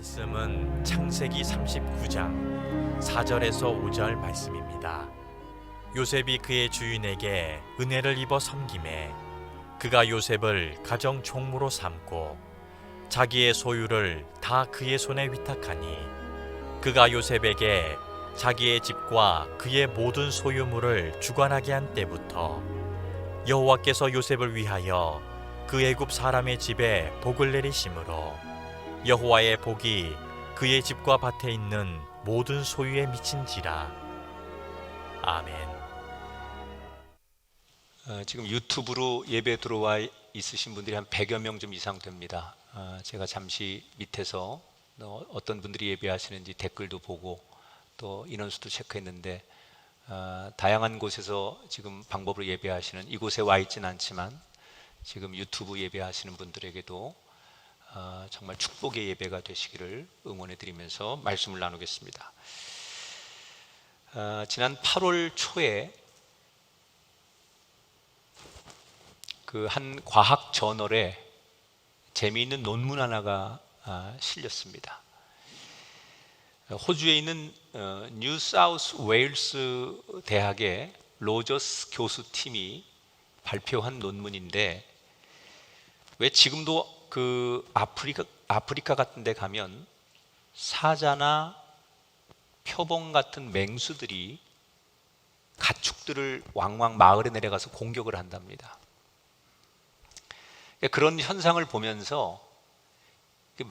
말씀은 창세기 39장 4절에서 5절 말씀입니다. 요셉이 그의 주인에게 은혜를 입어 섬김에 그가 요셉을 가정 총무로 삼고 자기의 소유를 다 그의 손에 위탁하니 그가 요셉에게 자기의 집과 그의 모든 소유물을 주관하게 한 때부터 여호와께서 요셉을 위하여 그 애굽 사람의 집에 복을 내리심으로 여호와의 복이 그의 집과 밭에 있는 모든 소유에 미친지라. 아멘. 지금 유튜브로 예배 들어와 있으신 분들이 한 100여 명 좀 이상 됩니다. 제가 잠시 밑에서 어떤 분들이 예배하시는지 댓글도 보고 또 인원수도 체크했는데 다양한 곳에서 지금 방법으로 예배하시는, 이곳에 와 있지는 않지만 지금 유튜브 예배하시는 분들에게도 정말 축복의 예배가 되시기를 응원해 드리면서 말씀을 나누겠습니다. 지난 8월 초에 그 한 과학 저널에 재미있는 논문 하나가 실렸습니다. 호주에 있는 뉴 사우스 웨일스 대학의 로저스 교수팀이 발표한 논문인데, 왜 지금도 그 아프리카 같은 데 가면 사자나 표범 같은 맹수들이 가축들을 왕왕 마을에 내려가서 공격을 한답니다. 그런 현상을 보면서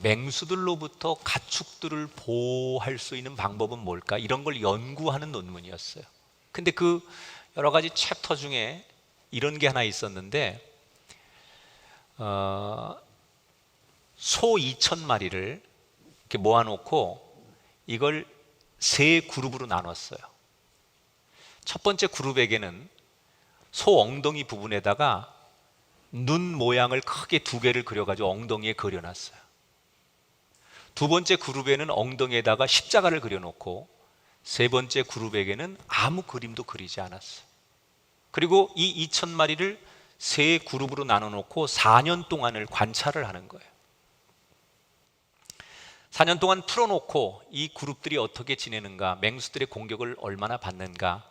맹수들로부터 가축들을 보호할 수 있는 방법은 뭘까? 이런 걸 연구하는 논문이었어요. 근데 그 여러 가지 챕터 중에 이런 게 하나 있었는데, 소 2,000마리를 이렇게 모아놓고 이걸 세 그룹으로 나눴어요. 첫 번째 그룹에게는 소 엉덩이 부분에다가 눈 모양을 크게 두 개를 그려가지고 엉덩이에 그려놨어요. 두 번째 그룹에는 엉덩이에다가 십자가를 그려놓고, 세 번째 그룹에게는 아무 그림도 그리지 않았어요. 그리고 이 2,000마리를 세 그룹으로 나눠놓고 4년 동안을 관찰을 하는 거예요. 4년 동안 풀어놓고 이 그룹들이 어떻게 지내는가, 맹수들의 공격을 얼마나 받는가,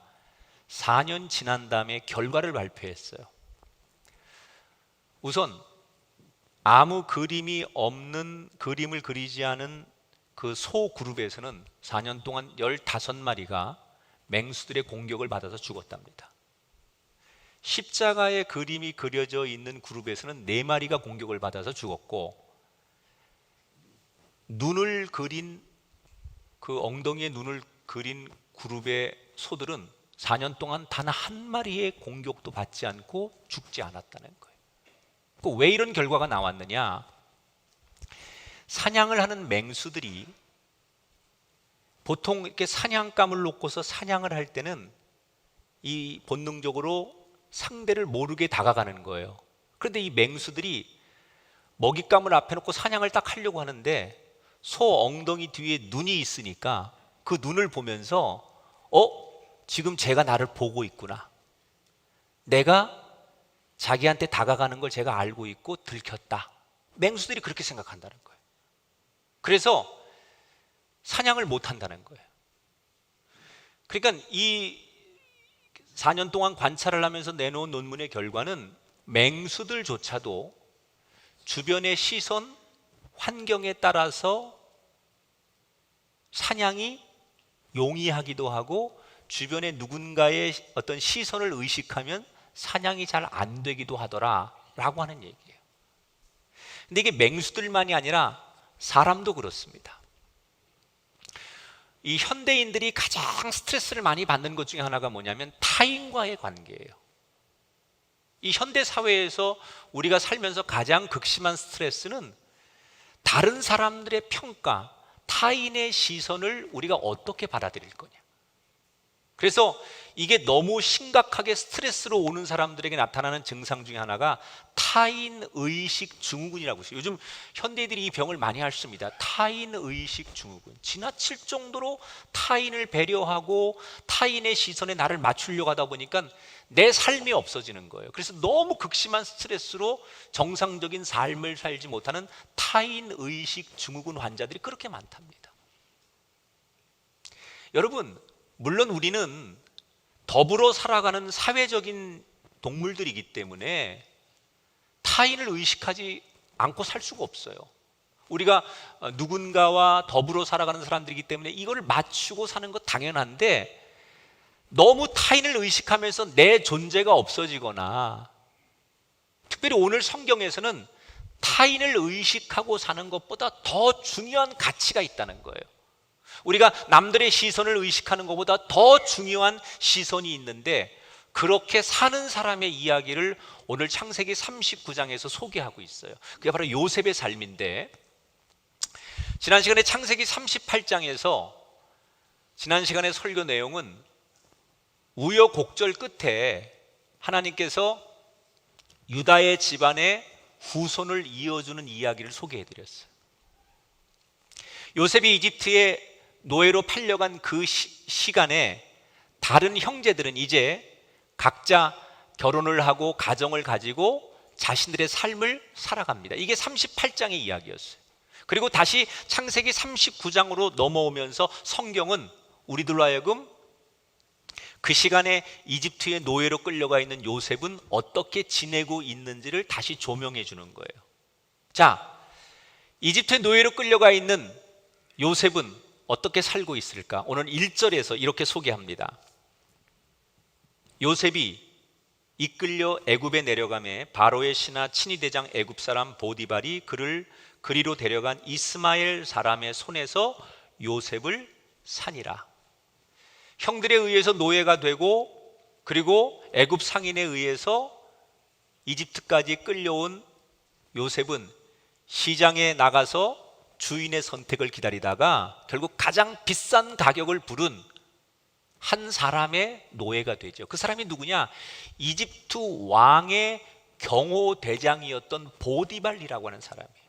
4년 지난 다음에 결과를 발표했어요. 우선 아무 그림이 없는, 그림을 그리지 않은 그 소 그룹에서는 4년 동안 15마리가 맹수들의 공격을 받아서 죽었답니다. 십자가의 그림이 그려져 있는 그룹에서는 4마리가 공격을 받아서 죽었고, 눈을 그린, 그 엉덩이에 눈을 그린 그룹의 소들은 4년 동안 단 한 마리의 공격도 받지 않고 죽지 않았다는 거예요. 왜 이런 결과가 나왔느냐? 사냥을 하는 맹수들이 보통 이렇게 사냥감을 놓고서 사냥을 할 때는 이 본능적으로 상대를 모르게 다가가는 거예요. 그런데 이 맹수들이 먹잇감을 앞에 놓고 사냥을 딱 하려고 하는데 소 엉덩이 뒤에 눈이 있으니까 그 눈을 보면서 지금 쟤가 나를 보고 있구나, 내가 자기한테 다가가는 걸 제가 알고 있고 들켰다, 맹수들이 그렇게 생각한다는 거예요. 그래서 사냥을 못 한다는 거예요. 그러니까 이 4년 동안 관찰을 하면서 내놓은 논문의 결과는 맹수들조차도 주변의 시선, 환경에 따라서 사냥이 용이하기도 하고, 주변에 누군가의 어떤 시선을 의식하면 사냥이 잘 안 되기도 하더라 라고 하는 얘기예요. 근데 이게 맹수들만이 아니라 사람도 그렇습니다. 이 현대인들이 가장 스트레스를 많이 받는 것 중에 하나가 뭐냐면 타인과의 관계예요. 이 현대 사회에서 우리가 살면서 가장 극심한 스트레스는 다른 사람들의 평가, 타인의 시선을 우리가 어떻게 받아들일 거냐. 그래서 이게 너무 심각하게 스트레스로 오는 사람들에게 나타나는 증상 중에 하나가 타인의식 증후군이라고 있어요. 요즘 현대인들이 이 병을 많이 앓습니다. 타인의식 증후군. 지나칠 정도로 타인을 배려하고 타인의 시선에 나를 맞추려고 하다 보니까 내 삶이 없어지는 거예요. 그래서 너무 극심한 스트레스로 정상적인 삶을 살지 못하는 타인의식 증후군 환자들이 그렇게 많답니다. 여러분, 물론 우리는 더불어 살아가는 사회적인 동물들이기 때문에 타인을 의식하지 않고 살 수가 없어요. 우리가 누군가와 더불어 살아가는 사람들이기 때문에 이걸 맞추고 사는 것 당연한데, 너무 타인을 의식하면서 내 존재가 없어지거나, 특별히 오늘 성경에서는 타인을 의식하고 사는 것보다 더 중요한 가치가 있다는 거예요. 우리가 남들의 시선을 의식하는 것보다 더 중요한 시선이 있는데, 그렇게 사는 사람의 이야기를 오늘 창세기 39장에서 소개하고 있어요. 그게 바로 요셉의 삶인데, 지난 시간에 창세기 38장에서 지난 시간의 설교 내용은 우여곡절 끝에 하나님께서 유다의 집안의 후손을 이어주는 이야기를 소개해드렸어요. 요셉이 이집트에 노예로 팔려간 그 시간에 다른 형제들은 이제 각자 결혼을 하고 가정을 가지고 자신들의 삶을 살아갑니다. 이게 38장의 이야기였어요. 그리고 다시 창세기 39장으로 넘어오면서 성경은 우리들로 하여금 그 시간에 이집트의 노예로 끌려가 있는 요셉은 어떻게 지내고 있는지를 다시 조명해 주는 거예요. 자, 이집트의 노예로 끌려가 있는 요셉은 어떻게 살고 있을까? 오늘 1절에서 이렇게 소개합니다. 요셉이 이끌려 애굽에 내려가매 바로의 신하 친위대장 애굽 사람 보디발이 그를 그리로 데려간 이스마엘 사람의 손에서 요셉을 사니라. 형들에 의해서 노예가 되고, 그리고 애굽 상인에 의해서 이집트까지 끌려온 요셉은 시장에 나가서 주인의 선택을 기다리다가 결국 가장 비싼 가격을 부른 한 사람의 노예가 되죠. 그 사람이 누구냐? 이집트 왕의 경호대장이었던 보디발이라고 하는 사람이에요.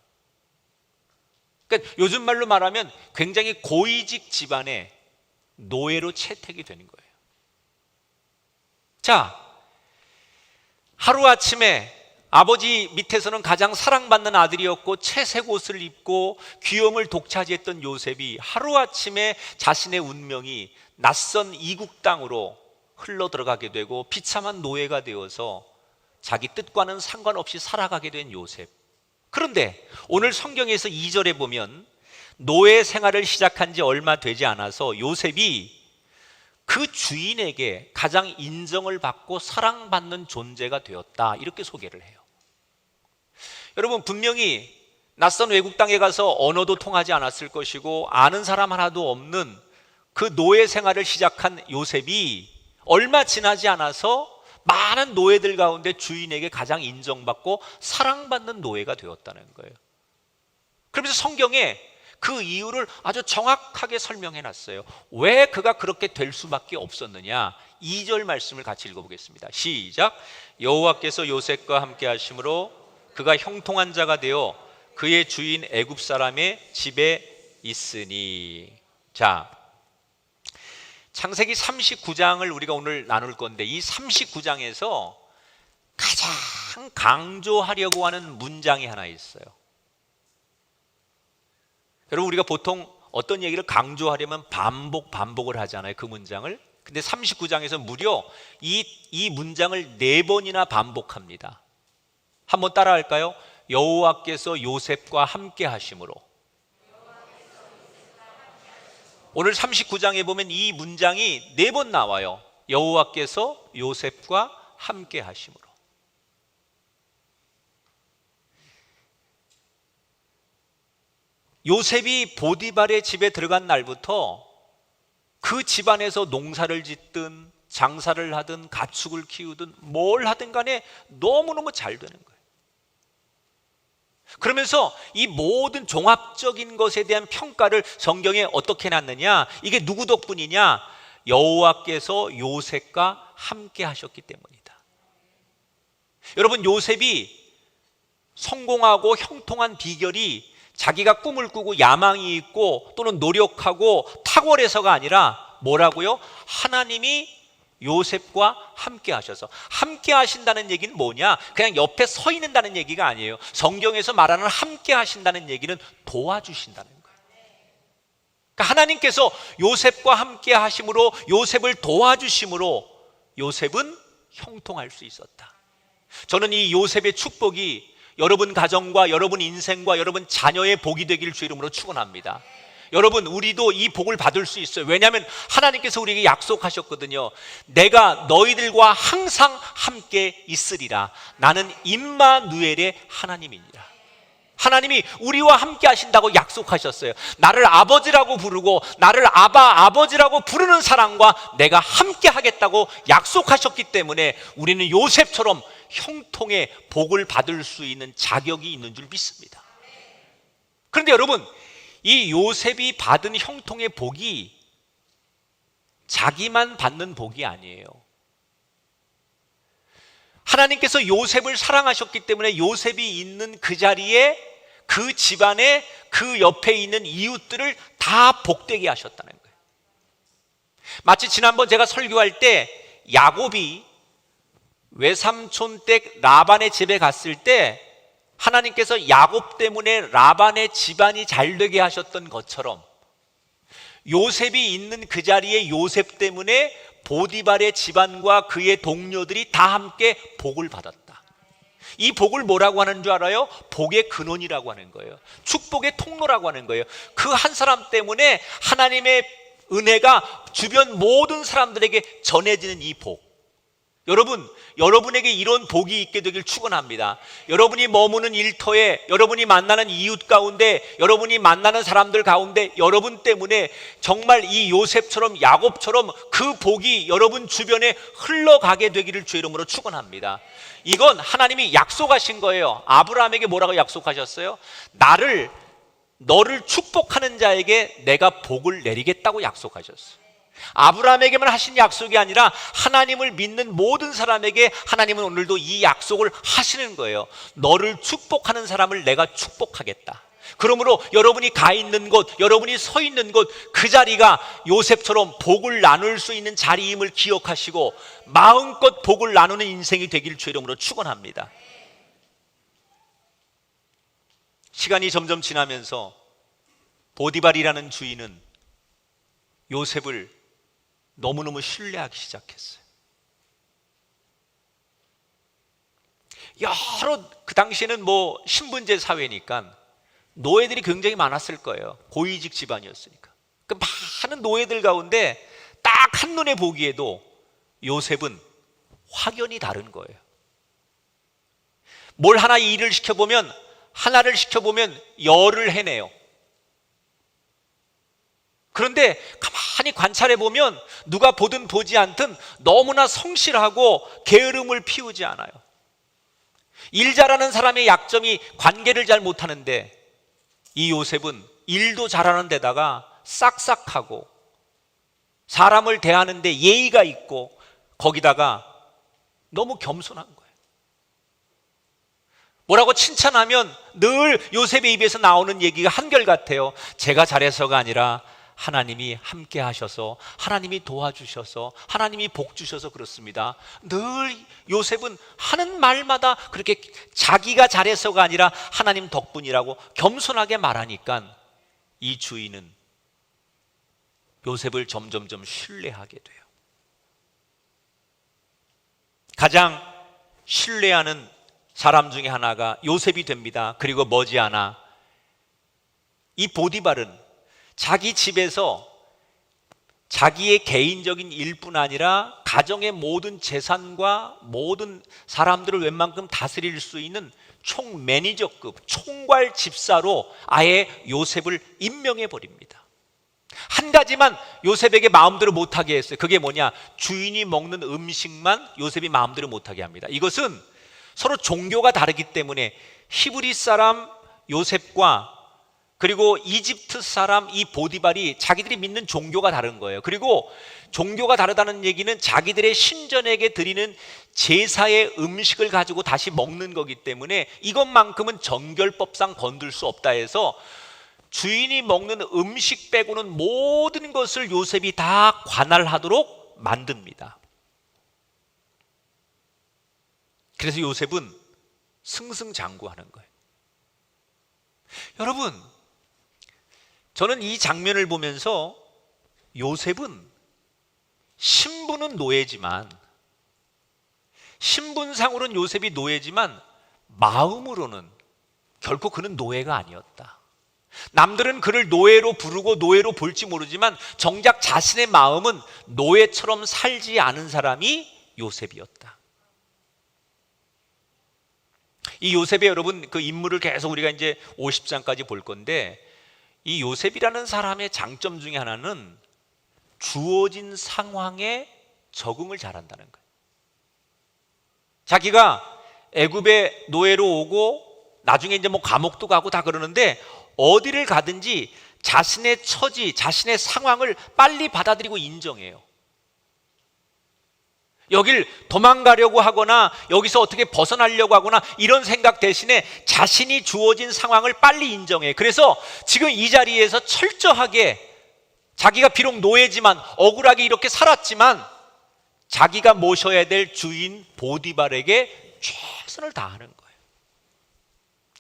그러니까 요즘 말로 말하면 굉장히 고위직 집안의 노예로 채택이 되는 거예요. 자, 하루아침에 아버지 밑에서는 가장 사랑받는 아들이었고 채색 옷을 입고 귀염을 독차지했던 요셉이 하루아침에 자신의 운명이 낯선 이국 땅으로 흘러들어가게 되고 비참한 노예가 되어서 자기 뜻과는 상관없이 살아가게 된 요셉. 그런데 오늘 성경에서 2절에 보면 노예 생활을 시작한 지 얼마 되지 않아서 요셉이 그 주인에게 가장 인정을 받고 사랑받는 존재가 되었다, 이렇게 소개를 해요. 여러분, 분명히 낯선 외국 땅에 가서 언어도 통하지 않았을 것이고 아는 사람 하나도 없는 그 노예 생활을 시작한 요셉이 얼마 지나지 않아서 많은 노예들 가운데 주인에게 가장 인정받고 사랑받는 노예가 되었다는 거예요. 그러면서 성경에 그 이유를 아주 정확하게 설명해 놨어요. 왜 그가 그렇게 될 수밖에 없었느냐? 2절 말씀을 같이 읽어보겠습니다. 시작. 여호와께서 요셉과 함께 하심으로 그가 형통한 자가 되어 그의 주인 애굽 사람의 집에 있으니. 자, 창세기 39장을 우리가 오늘 나눌 건데, 이 39장에서 가장 강조하려고 하는 문장이 하나 있어요. 여러분, 우리가 보통 어떤 얘기를 강조하려면 반복을 하잖아요, 그 문장을. 근데 39장에서 무려 이 문장을 4번이나 반복합니다. 한번 따라 할까요? 여호와께서 요셉과 함께 하심으로. 오늘 39장에 보면 이 문장이 4번 나와요. 여호와께서 요셉과 함께 하심으로. 요셉이 보디발의 집에 들어간 날부터 그 집안에서 농사를 짓든 장사를 하든 가축을 키우든 뭘 하든 간에 너무너무 잘 되는 거예요. 그러면서 이 모든 종합적인 것에 대한 평가를 성경에 어떻게 놨느냐? 이게 누구 덕분이냐? 여호와께서 요셉과 함께 하셨기 때문이다. 여러분, 요셉이 성공하고 형통한 비결이 자기가 꿈을 꾸고 야망이 있고 또는 노력하고 탁월해서가 아니라 뭐라고요? 하나님이 요셉과 함께 하셔서. 함께 하신다는 얘기는 뭐냐? 그냥 옆에 서 있는다는 얘기가 아니에요. 성경에서 말하는 함께 하신다는 얘기는 도와주신다는 거예요. 그러니까 하나님께서 요셉과 함께 하심으로, 요셉을 도와주심으로 요셉은 형통할 수 있었다. 저는 이 요셉의 축복이 여러분 가정과 여러분 인생과 여러분 자녀의 복이 되기를 주 이름으로 축원합니다. 여러분, 우리도 이 복을 받을 수 있어요. 왜냐하면 하나님께서 우리에게 약속하셨거든요. 내가 너희들과 항상 함께 있으리라. 나는 임마누엘의 하나님이니라. 하나님이 우리와 함께 하신다고 약속하셨어요. 나를 아버지라고 부르고 나를 아버지라고 부르는 사람과 내가 함께 하겠다고 약속하셨기 때문에 우리는 요셉처럼 형통의 복을 받을 수 있는 자격이 있는 줄 믿습니다. 그런데 여러분, 이 요셉이 받은 형통의 복이 자기만 받는 복이 아니에요. 하나님께서 요셉을 사랑하셨기 때문에 요셉이 있는 그 자리에, 그 집안에, 그 옆에 있는 이웃들을 다 복되게 하셨다는 거예요. 마치 지난번 제가 설교할 때 야곱이 외삼촌 댁 라반의 집에 갔을 때 하나님께서 야곱 때문에 라반의 집안이 잘 되게 하셨던 것처럼 요셉이 있는 그 자리에 요셉 때문에 보디발의 집안과 그의 동료들이 다 함께 복을 받았다. 이 복을 뭐라고 하는 줄 알아요? 복의 근원이라고 하는 거예요. 축복의 통로라고 하는 거예요. 그 한 사람 때문에 하나님의 은혜가 주변 모든 사람들에게 전해지는 이 복. 여러분, 여러분에게 이런 복이 있게 되길 축원합니다. 여러분이 머무는 일터에, 여러분이 만나는 이웃 가운데, 여러분이 만나는 사람들 가운데 여러분 때문에 정말 이 요셉처럼 야곱처럼 그 복이 여러분 주변에 흘러가게 되기를 주의 이름으로 축원합니다. 이건 하나님이 약속하신 거예요. 아브라함에게 뭐라고 약속하셨어요? 너를 축복하는 자에게 내가 복을 내리겠다고 약속하셨어요. 아브라함에게만 하신 약속이 아니라 하나님을 믿는 모든 사람에게 하나님은 오늘도 이 약속을 하시는 거예요. 너를 축복하는 사람을 내가 축복하겠다. 그러므로 여러분이 가 있는 곳, 여러분이 서 있는 곳, 그 자리가 요셉처럼 복을 나눌 수 있는 자리임을 기억하시고 마음껏 복을 나누는 인생이 되기를 주의 이름으로 축원합니다. 시간이 점점 지나면서 보디발이라는 주인은 요셉을 너무너무 신뢰하기 시작했어요. 여러, 그 당시에는 뭐 신분제 사회니까 노예들이 굉장히 많았을 거예요. 고위직 집안이었으니까. 그 많은 노예들 가운데 딱 한눈에 보기에도 요셉은 확연히 다른 거예요. 뭘 하나 일을 시켜보면, 하나를 시켜보면 열을 해내요. 그런데 가만히 관찰해 보면 누가 보든 보지 않든 너무나 성실하고 게으름을 피우지 않아요. 일 잘하는 사람의 약점이 관계를 잘 못하는데 이 요셉은 일도 잘하는 데다가 싹싹하고 사람을 대하는데 예의가 있고 거기다가 너무 겸손한 거예요. 뭐라고 칭찬하면 늘 요셉의 입에서 나오는 얘기가 한결같아요. 제가 잘해서가 아니라 하나님이 함께 하셔서, 하나님이 도와주셔서, 하나님이 복 주셔서 그렇습니다. 늘 요셉은 하는 말마다 그렇게 자기가 잘해서가 아니라 하나님 덕분이라고 겸손하게 말하니까 이 주인은 요셉을 점점점 신뢰하게 돼요. 가장 신뢰하는 사람 중에 하나가 요셉이 됩니다. 그리고 머지않아 이 보디발은 자기 집에서 자기의 개인적인 일뿐 아니라 가정의 모든 재산과 모든 사람들을 웬만큼 다스릴 수 있는 총 매니저급, 총괄 집사로 아예 요셉을 임명해 버립니다. 한 가지만 요셉에게 마음대로 못하게 했어요. 그게 뭐냐? 주인이 먹는 음식만 요셉이 마음대로 못하게 합니다. 이것은 서로 종교가 다르기 때문에 히브리 사람 요셉과 그리고 이집트 사람 이 보디발이 자기들이 믿는 종교가 다른 거예요. 그리고 종교가 다르다는 얘기는 자기들의 신전에게 드리는 제사의 음식을 가지고 다시 먹는 거기 때문에 이것만큼은 정결법상 건들 수 없다 해서 주인이 먹는 음식 빼고는 모든 것을 요셉이 다 관할하도록 만듭니다. 그래서 요셉은 승승장구하는 거예요. 여러분, 저는 이 장면을 보면서 요셉은 신분은 노예지만, 신분상으로는 요셉이 노예지만 마음으로는 결코 그는 노예가 아니었다. 남들은 그를 노예로 부르고 노예로 볼지 모르지만 정작 자신의 마음은 노예처럼 살지 않은 사람이 요셉이었다. 이 요셉의 여러분 그 인물을 계속 우리가 이제 50장까지 볼 건데, 이 요셉이라는 사람의 장점 중에 하나는 주어진 상황에 적응을 잘한다는 거예요. 자기가 애굽에 노예로 오고 나중에 이제 뭐 감옥도 가고 다 그러는데 어디를 가든지 자신의 처지, 자신의 상황을 빨리 받아들이고 인정해요. 여길 도망가려고 하거나 여기서 어떻게 벗어나려고 하거나 이런 생각 대신에 자신이 주어진 상황을 빨리 인정해. 그래서 지금 이 자리에서 철저하게 자기가 비록 노예지만 억울하게 이렇게 살았지만 자기가 모셔야 될 주인 보디발에게 최선을 다하는 거예요.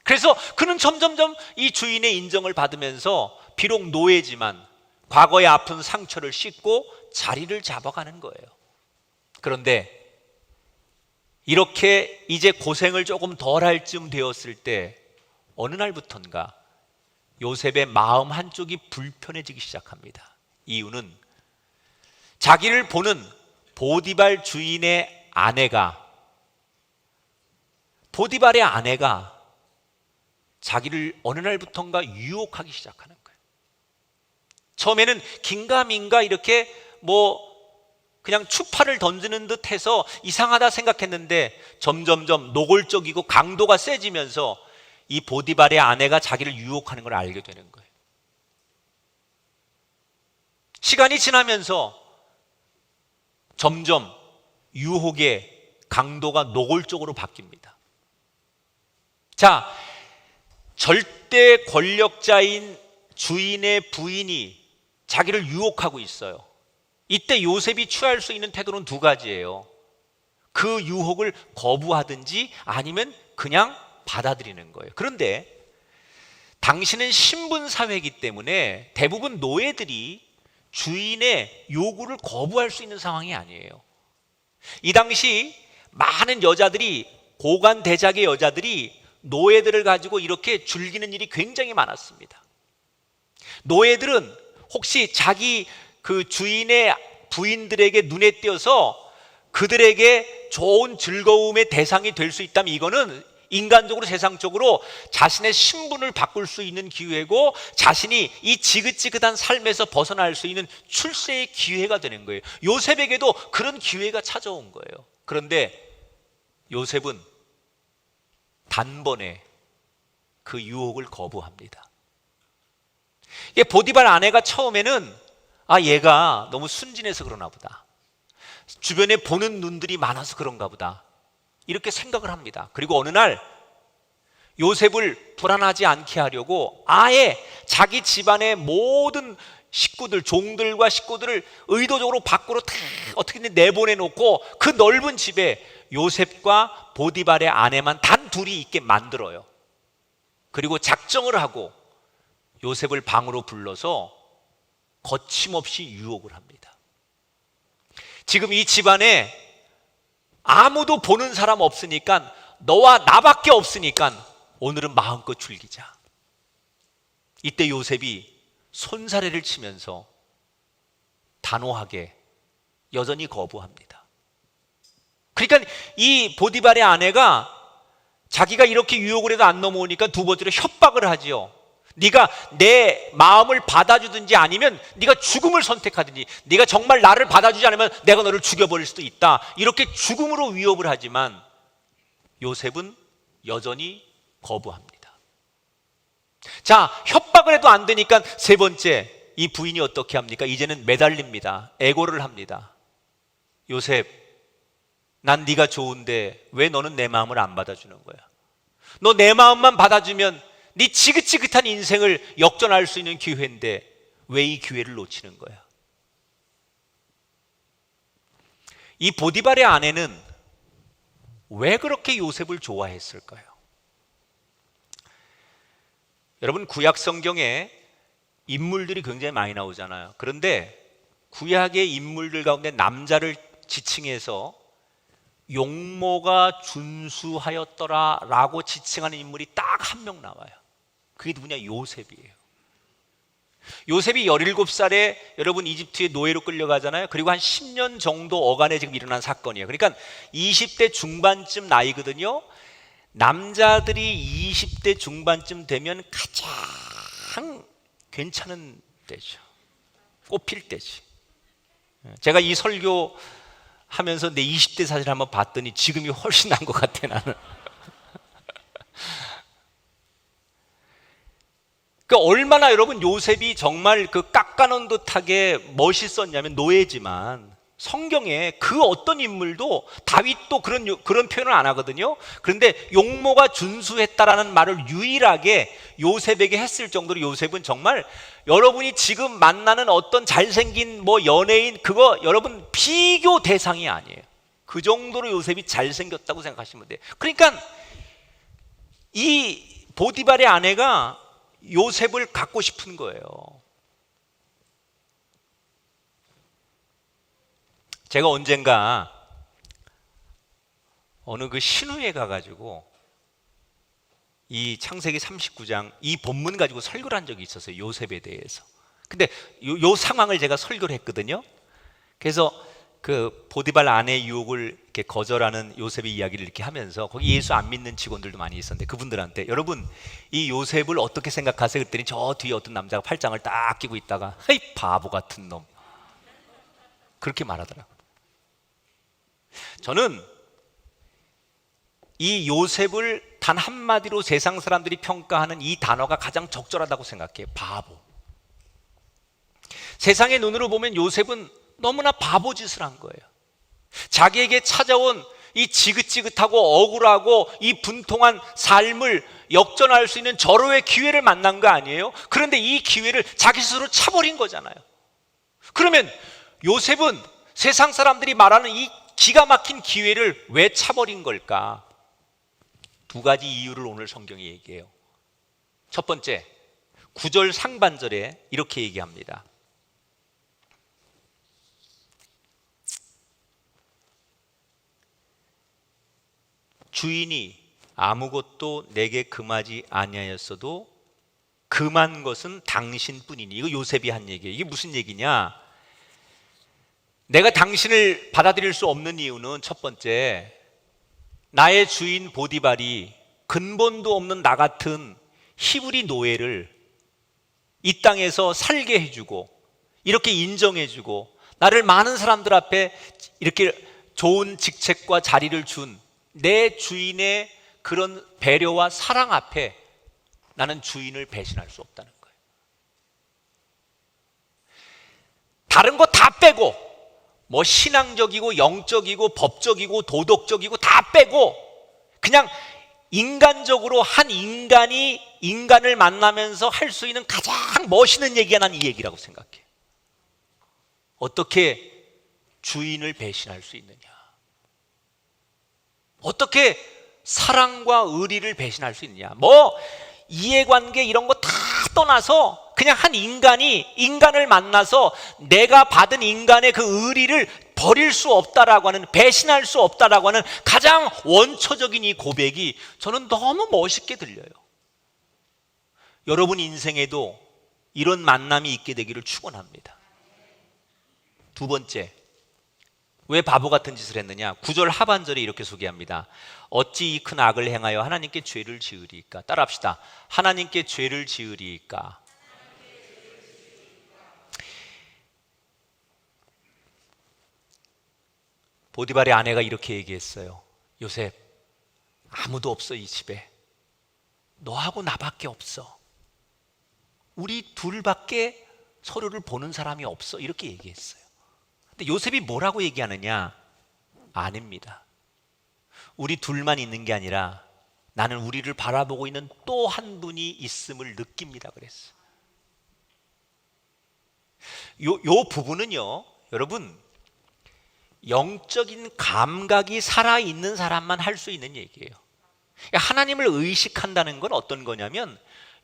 그래서 그는 점점점 이 주인의 인정을 받으면서 비록 노예지만 과거의 아픈 상처를 씻고 자리를 잡아가는 거예요. 그런데 이렇게 이제 고생을 조금 덜 할 쯤 되었을 때 어느 날부턴가 요셉의 마음 한쪽이 불편해지기 시작합니다. 이유는 자기를 보는 보디발 주인의 아내가, 보디발의 아내가 자기를 어느 날부턴가 유혹하기 시작하는 거예요. 처음에는 긴가민가 이렇게 뭐 그냥 추파를 던지는 듯 해서 이상하다 생각했는데 점점점 노골적이고 강도가 세지면서 이 보디발의 아내가 자기를 유혹하는 걸 알게 되는 거예요. 시간이 지나면서 점점 유혹의 강도가 노골적으로 바뀝니다. 자, 절대 권력자인 주인의 부인이 자기를 유혹하고 있어요. 이때 요셉이 취할 수 있는 태도는 두 가지예요. 그 유혹을 거부하든지 아니면 그냥 받아들이는 거예요. 그런데 당신은 신분사회이기 때문에 대부분 노예들이 주인의 요구를 거부할 수 있는 상황이 아니에요. 이 당시 많은 여자들이, 고관대작의 여자들이 노예들을 가지고 이렇게 즐기는 일이 굉장히 많았습니다. 노예들은 혹시 자기 그 주인의 부인들에게 눈에 띄어서 그들에게 좋은 즐거움의 대상이 될 수 있다면 이거는 인간적으로 세상적으로 자신의 신분을 바꿀 수 있는 기회고 자신이 이 지긋지긋한 삶에서 벗어날 수 있는 출세의 기회가 되는 거예요. 요셉에게도 그런 기회가 찾아온 거예요. 그런데 요셉은 단번에 그 유혹을 거부합니다. 보디발 아내가 처음에는 얘가 너무 순진해서 그러나 보다, 주변에 보는 눈들이 많아서 그런가 보다, 이렇게 생각을 합니다. 그리고 어느 날 요셉을 불안하지 않게 하려고 아예 자기 집안의 모든 식구들, 종들과 식구들을 의도적으로 밖으로 다 어떻게든 내보내놓고 그 넓은 집에 요셉과 보디발의 아내만 단 둘이 있게 만들어요. 그리고 작정을 하고 요셉을 방으로 불러서 거침없이 유혹을 합니다. 지금 이 집안에 아무도 보는 사람 없으니까, 너와 나밖에 없으니까 오늘은 마음껏 즐기자. 이때 요셉이 손사래를 치면서 단호하게 여전히 거부합니다. 그러니까 이 보디발의 아내가 자기가 이렇게 유혹을 해도 안 넘어오니까 두 번째로 협박을 하지요. 네가 내 마음을 받아주든지 아니면 네가 죽음을 선택하든지, 네가 정말 나를 받아주지 않으면 내가 너를 죽여버릴 수도 있다, 이렇게 죽음으로 위협을 하지만 요셉은 여전히 거부합니다. 자, 협박 그래도 안 되니까 세 번째, 이 부인이 어떻게 합니까? 이제는 매달립니다. 애고를 합니다. 요셉, 난 네가 좋은데 왜 너는 내 마음을 안 받아주는 거야? 너 내 마음만 받아주면 네 지긋지긋한 인생을 역전할 수 있는 기회인데 왜 이 기회를 놓치는 거야? 이 보디발의 아내는 왜 그렇게 요셉을 좋아했을까요? 여러분, 구약 성경에 인물들이 굉장히 많이 나오잖아요. 그런데 구약의 인물들 가운데 남자를 지칭해서 용모가 준수하였더라 라고 지칭하는 인물이 딱 한 명 나와요. 그게 누구냐? 요셉이에요. 요셉이 17살에 여러분 이집트의 노예로 끌려가잖아요. 그리고 한 10년 정도 어간에 지금 일어난 사건이에요. 그러니까 20대 중반쯤 나이거든요. 남자들이 20대 중반쯤 되면 가장 괜찮은 때죠. 꽃필 때지. 제가 이 설교 하면서 내 20대 사진을 한번 봤더니 지금이 훨씬 나은 것 같아, 나는. 그 얼마나 여러분 요셉이 정말 그 깎아놓은 듯하게 멋있었냐면, 노예지만 성경에 그 어떤 인물도, 다윗도 그런 표현을 안 하거든요. 그런데 용모가 준수했다라는 말을 유일하게 요셉에게 했을 정도로 요셉은 정말 여러분이 지금 만나는 어떤 잘생긴 뭐 연예인, 그거 여러분 비교 대상이 아니에요. 그 정도로 요셉이 잘생겼다고 생각하시면 돼요. 그러니까 이 보디발의 아내가 요셉을 갖고 싶은 거예요. 제가 언젠가 어느 그 신우에 가가지고 이 창세기 39장 이 본문 가지고 설교를 한 적이 있었어요. 요셉에 대해서. 근데 요 상황을 제가 설교를 했거든요. 그래서 그 보디발 아내의 유혹을 이렇게 거절하는 요셉의 이야기를 이렇게 하면서 거기 예수 안 믿는 직원들도 많이 있었는데 그분들한테, 여러분 이 요셉을 어떻게 생각하세요? 그랬더니 저 뒤에 어떤 남자가 팔짱을 딱 끼고 있다가 헤이 바보 같은 놈, 그렇게 말하더라고요. 저는 이 요셉을 단 한마디로 세상 사람들이 평가하는 이 단어가 가장 적절하다고 생각해요. 바보. 세상의 눈으로 보면 요셉은 너무나 바보짓을 한 거예요. 자기에게 찾아온 이 지긋지긋하고 억울하고 이 분통한 삶을 역전할 수 있는 절호의 기회를 만난 거 아니에요? 그런데 이 기회를 자기 스스로 차버린 거잖아요. 그러면 요셉은 세상 사람들이 말하는 이 기가 막힌 기회를 왜 차버린 걸까? 두 가지 이유를 오늘 성경이 얘기해요. 첫 번째, 9절 상반절에 이렇게 얘기합니다. 주인이 아무것도 내게 금하지 아니하였어도 금한 것은 당신뿐이니. 이거 요셉이 한 얘기예요. 이게 무슨 얘기냐? 내가 당신을 받아들일 수 없는 이유는 첫 번째, 나의 주인 보디발이 근본도 없는 나 같은 히브리 노예를 이 땅에서 살게 해주고 이렇게 인정해주고 나를 많은 사람들 앞에 이렇게 좋은 직책과 자리를 준 내 주인의 그런 배려와 사랑 앞에 나는 주인을 배신할 수 없다는 거예요. 다른 거 다 빼고, 뭐 신앙적이고 영적이고 법적이고 도덕적이고 다 빼고, 그냥 인간적으로 한 인간이 인간을 만나면서 할 수 있는 가장 멋있는 얘기가 난 이 얘기라고 생각해. 어떻게 주인을 배신할 수 있느냐? 어떻게 사랑과 의리를 배신할 수 있느냐? 뭐 이해관계 이런 거 다 떠나서 그냥 한 인간이 인간을 만나서 내가 받은 인간의 그 의리를 버릴 수 없다라고 하는, 배신할 수 없다라고 하는 가장 원초적인 이 고백이 저는 너무 멋있게 들려요. 여러분 인생에도 이런 만남이 있게 되기를 축원합니다. 두 번째, 왜 바보 같은 짓을 했느냐? 9절 하반절에 이렇게 소개합니다. 어찌 이 큰 악을 행하여 하나님께 죄를 지으리이까? 따라합시다. 하나님께 죄를 지으리이까? 보디발의 아내가 이렇게 얘기했어요. 요셉, 아무도 없어 이 집에. 너하고 나밖에 없어. 우리 둘밖에 서로를 보는 사람이 없어. 이렇게 얘기했어요. 근데 요셉이 뭐라고 얘기하느냐? 아닙니다. 우리 둘만 있는 게 아니라 나는 우리를 바라보고 있는 또 한 분이 있음을 느낍니다. 그랬어요. 요 부분은요, 여러분, 영적인 감각이 살아있는 사람만 할 수 있는 얘기예요. 하나님을 의식한다는 건 어떤 거냐면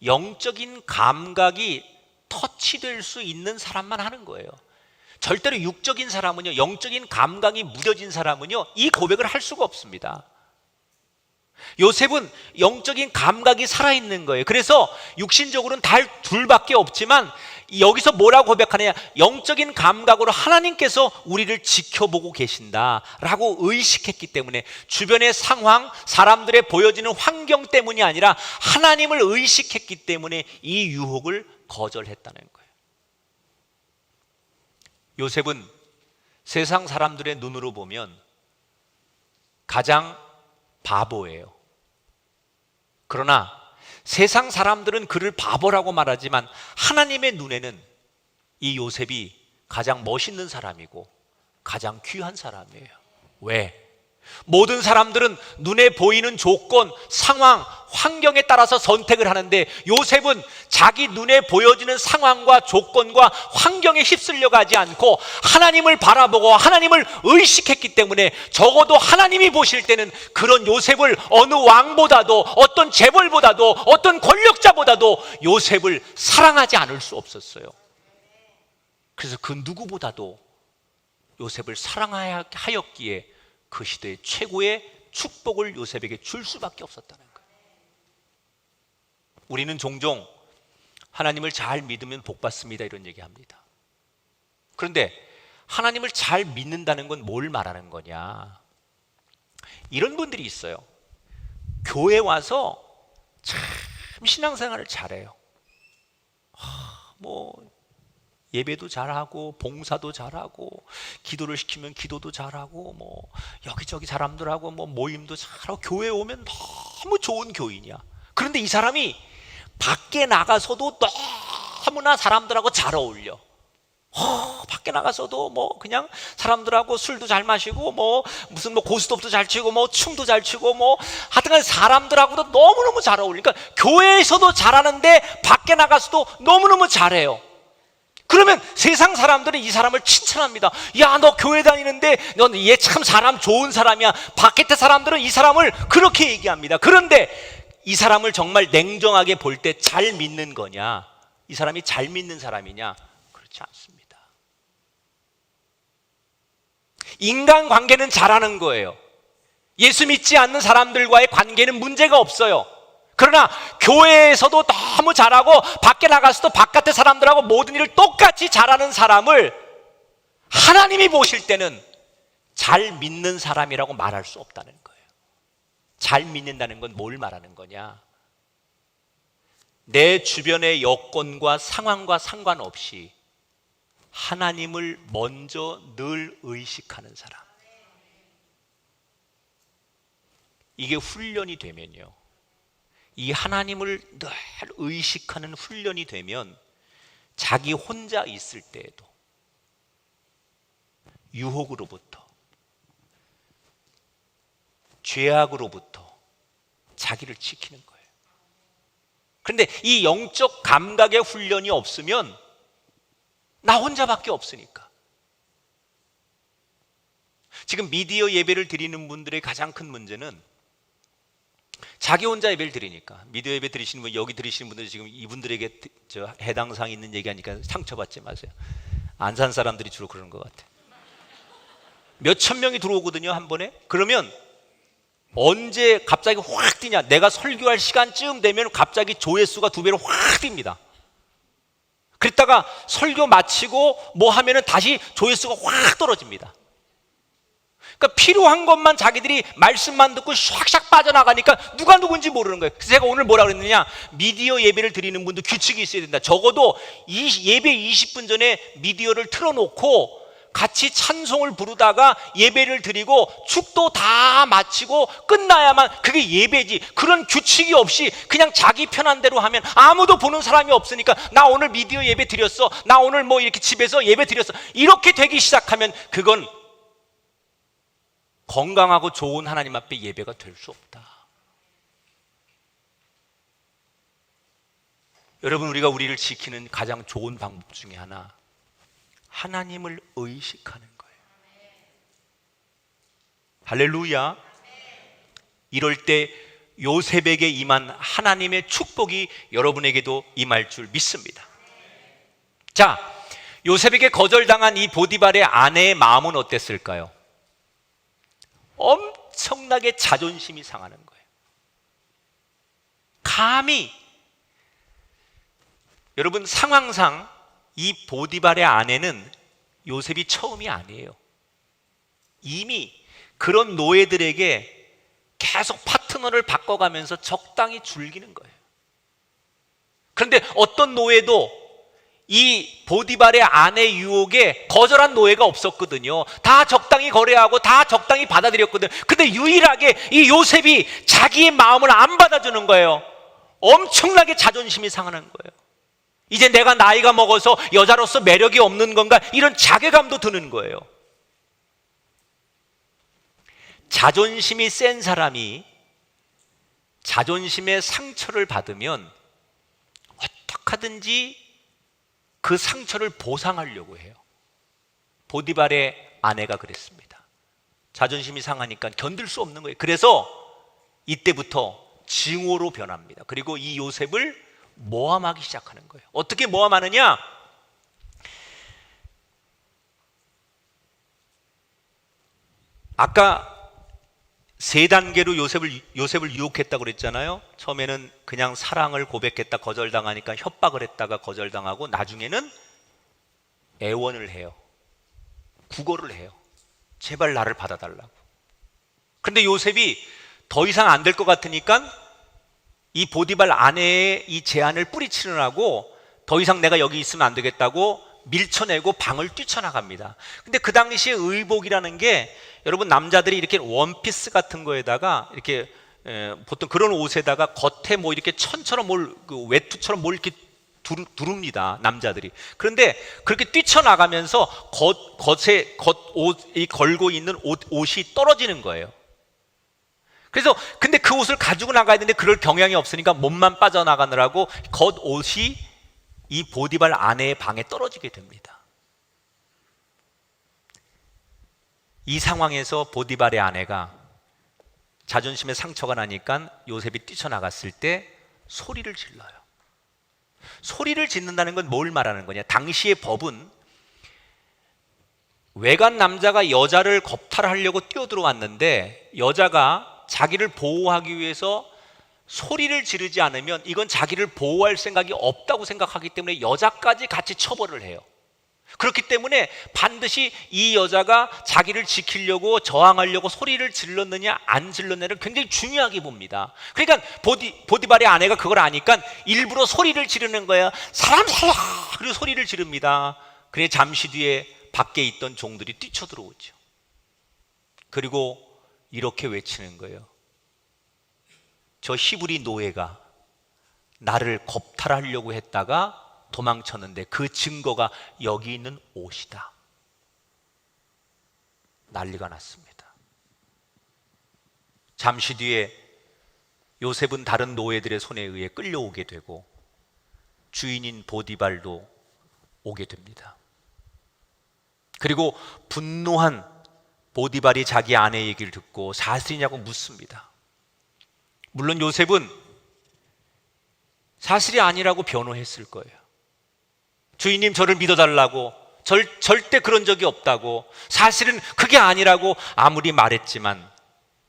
영적인 감각이 터치될 수 있는 사람만 하는 거예요. 절대로 육적인 사람은요, 영적인 감각이 무뎌진 사람은요, 이 고백을 할 수가 없습니다. 요셉은 영적인 감각이 살아있는 거예요. 그래서 육신적으로는 달 둘밖에 없지만 여기서 뭐라고 고백하느냐? 영적인 감각으로 하나님께서 우리를 지켜보고 계신다라고 의식했기 때문에 주변의 상황, 사람들의 보여지는 환경 때문이 아니라 하나님을 의식했기 때문에 이 유혹을 거절했다는 거예요. 요셉은 세상 사람들의 눈으로 보면 가장 바보예요. 그러나 세상 사람들은 그를 바보라고 말하지만 하나님의 눈에는 이 요셉이 가장 멋있는 사람이고 가장 귀한 사람이에요. 왜? 모든 사람들은 눈에 보이는 조건, 상황, 환경에 따라서 선택을 하는데 요셉은 자기 눈에 보여지는 상황과 조건과 환경에 휩쓸려 가지 않고 하나님을 바라보고 하나님을 의식했기 때문에 적어도 하나님이 보실 때는 그런 요셉을 어느 왕보다도 어떤 재벌보다도 어떤 권력자보다도 요셉을 사랑하지 않을 수 없었어요. 그래서 그 누구보다도 요셉을 사랑하였기에 그 시대의 최고의 축복을 요셉에게 줄 수밖에 없었다는 거예요. 우리는 종종 하나님을 잘 믿으면 복 받습니다 이런 얘기합니다. 그런데 하나님을 잘 믿는다는 건 뭘 말하는 거냐? 이런 분들이 있어요. 교회 와서 참 신앙생활을 잘해요. 예배도 잘하고 봉사도 잘하고 기도를 시키면 기도도 잘하고 여기저기 사람들하고 모임도 잘하고 교회에 오면 너무 좋은 교인이야. 그런데 이 사람이 밖에 나가서도 너무나 사람들하고 잘 어울려. 밖에 나가서도 그냥 사람들하고 술도 잘 마시고 무슨 고스톱도 잘 치고 춤도 잘 치고 하여튼간 사람들하고도 너무너무 잘 어울리니까 교회에서도 잘하는데 밖에 나가서도 너무너무 잘해요. 그러면 세상 사람들은 이 사람을 칭찬합니다. 야, 너 교회 다니는데 넌 얘 참 사람 좋은 사람이야. 바깥의 사람들은 이 사람을 그렇게 얘기합니다. 그런데 이 사람을 정말 냉정하게 볼 때 잘 믿는 거냐? 이 사람이 잘 믿는 사람이냐? 그렇지 않습니다. 인간관계는 잘하는 거예요. 예수 믿지 않는 사람들과의 관계는 문제가 없어요. 그러나 교회에서도 너무 잘하고 밖에 나가서도 바깥의 사람들하고 모든 일을 똑같이 잘하는 사람을 하나님이 보실 때는 잘 믿는 사람이라고 말할 수 없다는 거예요. 잘 믿는다는 건 뭘 말하는 거냐? 내 주변의 여건과 상황과 상관없이 하나님을 먼저 늘 의식하는 사람. 이게 훈련이 되면요, 이 하나님을 늘 의식하는 훈련이 되면 자기 혼자 있을 때에도 유혹으로부터, 죄악으로부터 자기를 지키는 거예요. 그런데 이 영적 감각의 훈련이 없으면 나 혼자밖에 없으니까. 지금 미디어 예배를 드리는 분들의 가장 큰 문제는 자기 혼자 예배를 드리니까. 미디어 예배 드리시는 분, 여기 드리시는 분들이 지금 이분들에게 해당 사항이 있는 얘기하니까 상처받지 마세요. 안산 사람들이 주로 그러는 것 같아요. 몇천 명이 들어오거든요, 한 번에. 그러면 언제 갑자기 확 뛰냐? 내가 설교할 시간쯤 되면 갑자기 조회수가 2배로 확 뜁니다. 그랬다가 설교 마치고 하면은 다시 조회수가 확 떨어집니다. 그러니까 필요한 것만 자기들이 말씀만 듣고 샥샥 빠져나가니까 누가 누군지 모르는 거예요. 그래서 제가 오늘 뭐라 그랬느냐? 미디어 예배를 드리는 분도 규칙이 있어야 된다. 적어도 예배 20분 전에 미디어를 틀어놓고 같이 찬송을 부르다가 예배를 드리고 축도 다 마치고 끝나야만 그게 예배지. 그런 규칙이 없이 그냥 자기 편한 대로 하면 아무도 보는 사람이 없으니까 나 오늘 미디어 예배 드렸어, 나 오늘 뭐 이렇게 집에서 예배 드렸어, 이렇게 되기 시작하면 그건 건강하고 좋은 하나님 앞에 예배가 될 수 없다. 여러분, 우리를 지키는 가장 좋은 방법 중에 하나, 하나님을 의식하는 거예요. 할렐루야. 이럴 때 요셉에게 임한 하나님의 축복이 여러분에게도 임할 줄 믿습니다. 자, 요셉에게 거절당한 이 보디발의 아내의 마음은 어땠을까요? 엄청나게 자존심이 상하는 거예요. 감히, 여러분, 상황상 이 보디발의 아내는 요셉이 처음이 아니에요. 이미 그런 노예들에게 계속 파트너를 바꿔가면서 적당히 즐기는 거예요. 그런데 어떤 노예도 이 보디발의 아내 유혹에 거절한 노예가 없었거든요. 다 적당히 거래하고 다 적당히 받아들였거든요. 근데 유일하게 이 요셉이 자기의 마음을 안 받아주는 거예요. 엄청나게 자존심이 상하는 거예요. 이제 내가 나이가 먹어서 여자로서 매력이 없는 건가, 이런 자괴감도 드는 거예요. 자존심이 센 사람이 자존심의 상처를 받으면 어떻게 하든지 그 상처를 보상하려고 해요. 보디발의 아내가 그랬습니다. 자존심이 상하니까 견딜 수 없는 거예요. 그래서 이때부터 증오로 변합니다. 그리고 이 요셉을 모함하기 시작하는 거예요. 어떻게 모함하느냐? 아까 세 단계로 요셉을 유혹했다고 그랬잖아요. 처음에는 그냥 사랑을 고백했다 거절당하니까 협박을 했다가 거절당하고, 나중에는 애원을 해요. 구걸을 해요. 제발 나를 받아달라고. 그런데 요셉이 더 이상 안 될 것 같으니까 이 보디발 아내의 이 제안을 뿌리치느라고 더 이상 내가 여기 있으면 안 되겠다고 밀쳐내고 방을 뛰쳐나갑니다. 근데 그 당시에 의복이라는 게, 여러분, 남자들이 이렇게 원피스 같은 거에다가 이렇게 보통 그런 옷에다가 겉에 뭐 이렇게 천처럼 외투처럼 뭘 이렇게 두릅니다, 남자들이. 그런데 그렇게 뛰쳐나가면서 겉에 겉옷이 걸고 있는 옷이 떨어지는 거예요. 그래서 근데 그 옷을 가지고 나가야 되는데 그럴 경향이 없으니까 몸만 빠져나가느라고 겉옷이 이 보디발 아내의 방에 떨어지게 됩니다. 이 상황에서 보디발의 아내가 자존심에 상처가 나니까 요셉이 뛰쳐나갔을 때 소리를 질러요. 소리를 짓는다는 건 뭘 말하는 거냐? 당시의 법은 외간 남자가 여자를 겁탈하려고 뛰어들어왔는데 여자가 자기를 보호하기 위해서 소리를 지르지 않으면 이건 자기를 보호할 생각이 없다고 생각하기 때문에 여자까지 같이 처벌을 해요. 그렇기 때문에 반드시 이 여자가 자기를 지키려고 저항하려고 소리를 질렀느냐 안 질렀느냐를 굉장히 중요하게 봅니다. 그러니까 보디발의 아내가 그걸 아니까 일부러 소리를 지르는 거예요. 사람 살려! 그리고 소리를 지릅니다. 그래 잠시 뒤에 밖에 있던 종들이 뛰쳐들어오죠. 그리고 이렇게 외치는 거예요. 저 히브리 노예가 나를 겁탈하려고 했다가 도망쳤는데 그 증거가 여기 있는 옷이다. 난리가 났습니다. 잠시 뒤에 요셉은 다른 노예들의 손에 의해 끌려오게 되고 주인인 보디발도 오게 됩니다. 그리고 분노한 보디발이 자기 아내 얘기를 듣고 사실이냐고 묻습니다. 물론 요셉은 사실이 아니라고 변호했을 거예요. 주인님, 저를 믿어달라고, 절대 그런 적이 없다고, 사실은 그게 아니라고 아무리 말했지만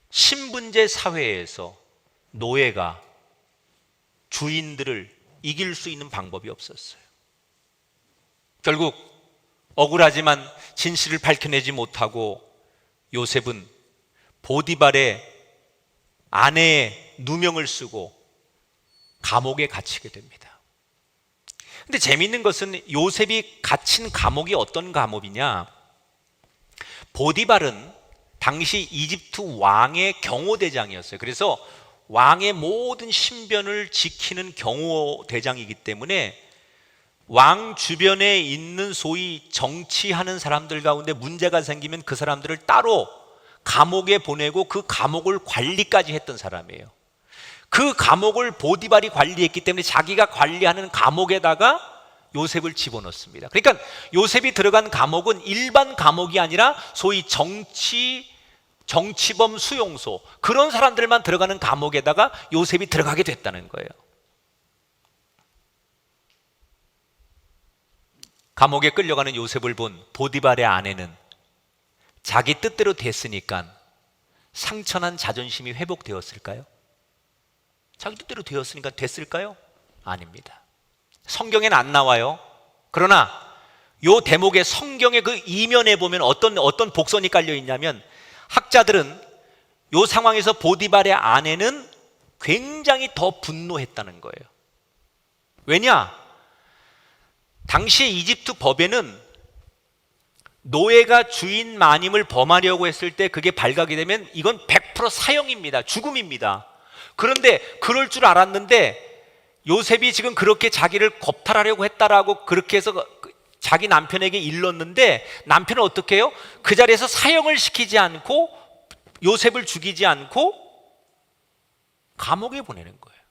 신분제 사회에서 노예가 주인들을 이길 수 있는 방법이 없었어요. 결국 억울하지만 진실을 밝혀내지 못하고 요셉은 보디발의 아내의 누명을 쓰고 감옥에 갇히게 됩니다. 근데 재미있는 것은 요셉이 갇힌 감옥이 어떤 감옥이냐? 보디발은 당시 이집트 왕의 경호대장이었어요. 그래서 왕의 모든 신변을 지키는 경호대장이기 때문에 왕 주변에 있는 소위 정치하는 사람들 가운데 문제가 생기면 그 사람들을 따로 감옥에 보내고 그 감옥을 관리까지 했던 사람이에요. 그 감옥을 보디발이 관리했기 때문에 자기가 관리하는 감옥에다가 요셉을 집어넣습니다. 그러니까 요셉이 들어간 감옥은 일반 감옥이 아니라 소위 정치범 수용소, 그런 사람들만 들어가는 감옥에다가 요셉이 들어가게 됐다는 거예요. 감옥에 끌려가는 요셉을 본 보디발의 아내는 자기 뜻대로 됐으니까 상처난 자존심이 회복되었을까요? 자기 뜻대로 되었으니까 됐을까요? 아닙니다. 성경에는 안 나와요. 그러나 요 대목의 성경의 그 이면에 보면 어떤 복선이 깔려 있냐면, 학자들은 요 상황에서 보디발의 아내는 굉장히 더 분노했다는 거예요. 왜냐? 당시에 이집트 법에는 노예가 주인 마님을 범하려고 했을 때 그게 발각이 되면 이건 100% 사형입니다. 죽음입니다. 그런데 그럴 줄 알았는데 요셉이 지금 그렇게 자기를 겁탈하려고 했다라고 그렇게 해서 자기 남편에게 일렀는데, 남편은 어떻게 해요? 그 자리에서 사형을 시키지 않고 요셉을 죽이지 않고 감옥에 보내는 거예요.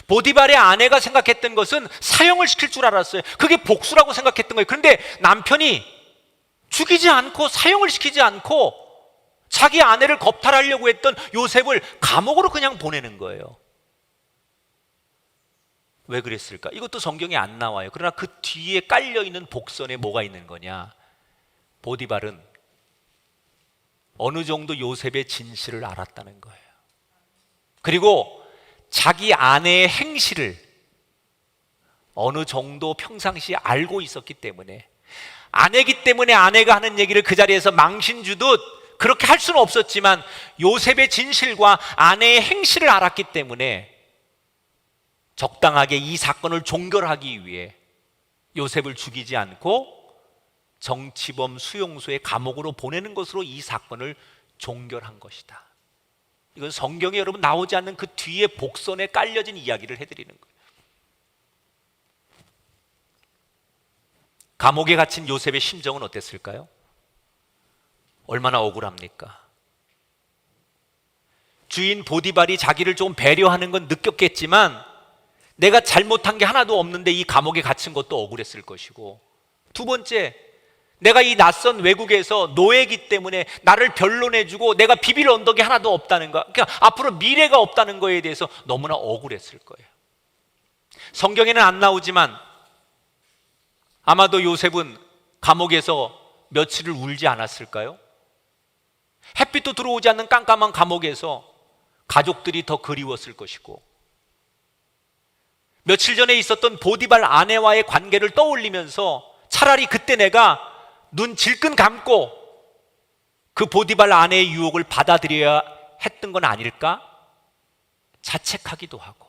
보디발의 아내가 생각했던 것은 사형을 시킬 줄 알았어요. 그게 복수라고 생각했던 거예요. 그런데 남편이 죽이지 않고 사형을 시키지 않고 자기 아내를 겁탈하려고 했던 요셉을 감옥으로 그냥 보내는 거예요. 왜 그랬을까? 이것도 성경에 안 나와요. 그러나 그 뒤에 깔려있는 복선에 뭐가 있는 거냐? 보디발은 어느 정도 요셉의 진실을 알았다는 거예요. 그리고 자기 아내의 행실을 어느 정도 평상시에 알고 있었기 때문에, 아내기 때문에 아내가 하는 얘기를 그 자리에서 망신 주듯 그렇게 할 수는 없었지만 요셉의 진실과 아내의 행실을 알았기 때문에 적당하게 이 사건을 종결하기 위해 요셉을 죽이지 않고 정치범 수용소에 감옥으로 보내는 것으로 이 사건을 종결한 것이다. 이건 성경에 여러분 나오지 않는 그 뒤에 복선에 깔려진 이야기를 해드리는 거예요. 감옥에 갇힌 요셉의 심정은 어땠을까요? 얼마나 억울합니까? 주인 보디발이 자기를 좀 배려하는 건 느꼈겠지만 내가 잘못한 게 하나도 없는데 이 감옥에 갇힌 것도 억울했을 것이고, 두 번째, 내가 이 낯선 외국에서 노예이기 때문에 나를 변론해주고 내가 비빌 언덕이 하나도 없다는 거, 그러니까 앞으로 미래가 없다는 거에 대해서 너무나 억울했을 거예요. 성경에는 안 나오지만 아마도 요셉은 감옥에서 며칠을 울지 않았을까요? 햇빛도 들어오지 않는 깜깜한 감옥에서 가족들이 더 그리웠을 것이고, 며칠 전에 있었던 보디발 아내와의 관계를 떠올리면서 차라리 그때 내가 눈 질끈 감고 그 보디발 아내의 유혹을 받아들여야 했던 건 아닐까? 자책하기도 하고,